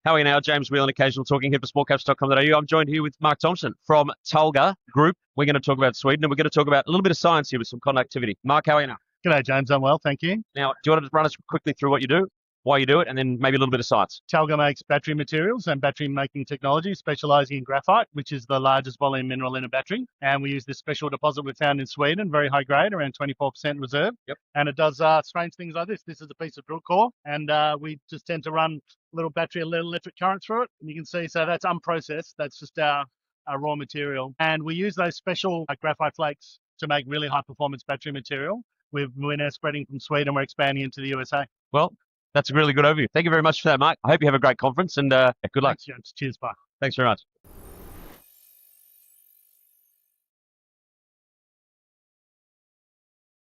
How are you now? James Whelan, occasional talking head for smallcatch.com.au. I'm joined here with Mark Thompson from Talga Group. We're going to talk about Sweden, and we're going to talk about a little bit of science here with some conductivity. Mark, how are you now? G'day, James. I'm well, thank you. Now, do you want to run us quickly through what you do, why you do it, and then maybe a little bit of science? Talga makes battery materials and battery making technology, specialising in graphite, which is the largest volume mineral in a battery. And we use this special deposit we found in Sweden, very high grade, around 24% reserve. Yep. And it does strange things like this. This is a piece of drill core, and we just tend to run a little battery, a little electric current through it. And you can see, so that's unprocessed. That's just our raw material. And we use those special graphite flakes to make really high performance battery material. We're now spreading from Sweden. We're expanding into the USA. Well, that's a really good overview. Thank you very much for that, Mark. I hope you have a great conference, and good luck. Thanks, James. Cheers, bye. Thanks very much.